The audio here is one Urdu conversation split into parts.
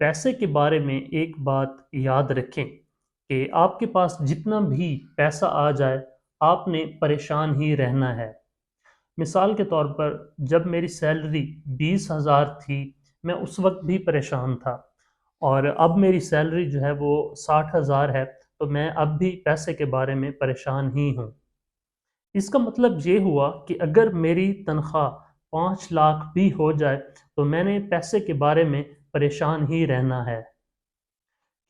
پیسے کے بارے میں ایک بات یاد رکھیں کہ آپ کے پاس جتنا بھی پیسہ آ جائے آپ نے پریشان ہی رہنا ہے۔ مثال کے طور پر جب میری سیلری 20,000 تھی میں اس وقت بھی پریشان تھا، اور اب میری سیلری جو ہے وہ 60,000 ہے تو میں اب بھی پیسے کے بارے میں پریشان ہی ہوں۔ اس کا مطلب یہ ہوا کہ اگر میری تنخواہ 5 لاکھ بھی ہو جائے تو میں نے پیسے کے بارے میں پریشان ہی رہنا ہے۔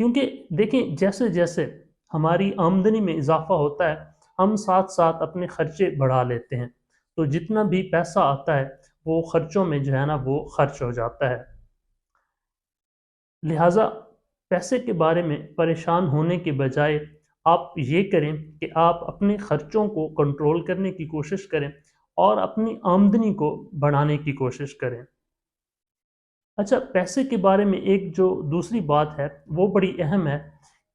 کیونکہ دیکھیں جیسے جیسے ہماری آمدنی میں اضافہ ہوتا ہے ہم ساتھ ساتھ اپنے خرچے بڑھا لیتے ہیں، تو جتنا بھی پیسہ آتا ہے وہ خرچوں میں جو ہے نا وہ خرچ ہو جاتا ہے۔ لہٰذا پیسے کے بارے میں پریشان ہونے کے بجائے آپ یہ کریں کہ آپ اپنے خرچوں کو کنٹرول کرنے کی کوشش کریں اور اپنی آمدنی کو بڑھانے کی کوشش کریں۔ اچھا، پیسے کے بارے میں ایک جو دوسری بات ہے وہ بڑی اہم ہے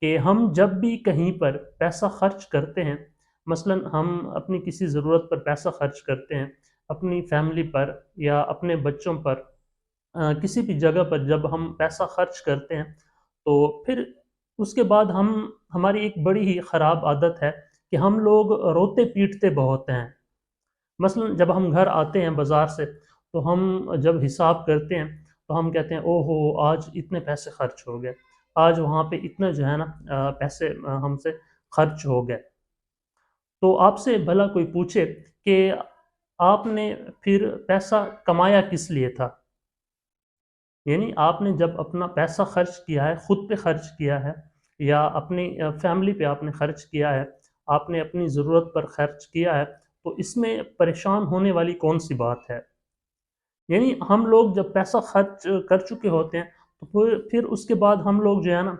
کہ ہم جب بھی کہیں پر پیسہ خرچ کرتے ہیں، مثلا ہم اپنی کسی ضرورت پر پیسہ خرچ کرتے ہیں، اپنی فیملی پر یا اپنے بچوں پر، کسی بھی جگہ پر جب ہم پیسہ خرچ کرتے ہیں تو پھر اس کے بعد ہماری ایک بڑی ہی خراب عادت ہے کہ ہم لوگ روتے پیٹتے بہت ہیں۔ مثلا جب ہم گھر آتے ہیں بازار سے تو ہم جب حساب کرتے ہیں تو ہم کہتے ہیں او ہو آج اتنے پیسے خرچ ہو گئے، آج وہاں پہ اتنا جو ہے نا پیسے ہم سے خرچ ہو گئے۔ تو آپ سے بھلا کوئی پوچھے کہ آپ نے پھر پیسہ کمایا کس لیے تھا؟ یعنی آپ نے جب اپنا پیسہ خرچ کیا ہے، خود پہ خرچ کیا ہے یا اپنی فیملی پہ آپ نے خرچ کیا ہے، آپ نے اپنی ضرورت پر خرچ کیا ہے، تو اس میں پریشان ہونے والی کون سی بات ہے؟ یعنی ہم لوگ جب پیسہ خرچ کر چکے ہوتے ہیں تو پھر اس کے بعد ہم لوگ جو ہے نا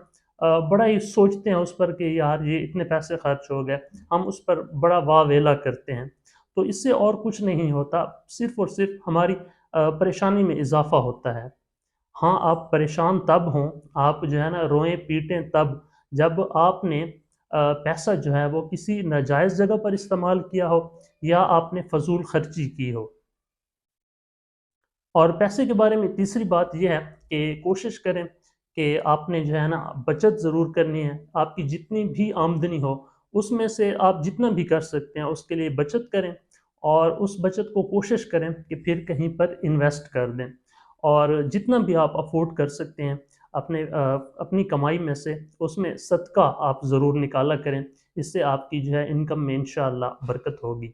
بڑا ہی سوچتے ہیں اس پر کہ یار یہ اتنے پیسے خرچ ہو گئے، ہم اس پر بڑا واہ ویلا کرتے ہیں۔ تو اس سے اور کچھ نہیں ہوتا، صرف اور صرف ہماری پریشانی میں اضافہ ہوتا ہے۔ ہاں، آپ پریشان تب ہوں، آپ جو ہے نا روئیں پیٹیں تب جب آپ نے پیسہ جو ہے وہ کسی ناجائز جگہ پر استعمال کیا ہو یا آپ نے فضول خرچی کی ہو۔ اور پیسے کے بارے میں تیسری بات یہ ہے کہ کوشش کریں کہ آپ نے جو ہے نا بچت ضرور کرنی ہے۔ آپ کی جتنی بھی آمدنی ہو اس میں سے آپ جتنا بھی کر سکتے ہیں اس کے لیے بچت کریں، اور اس بچت کو کوشش کریں کہ پھر کہیں پر انویسٹ کر دیں، اور جتنا بھی آپ افورڈ کر سکتے ہیں اپنی کمائی میں سے اس میں صدقہ آپ ضرور نکالا کریں، اس سے آپ کی جو ہے انکم میں انشاءاللہ برکت ہوگی۔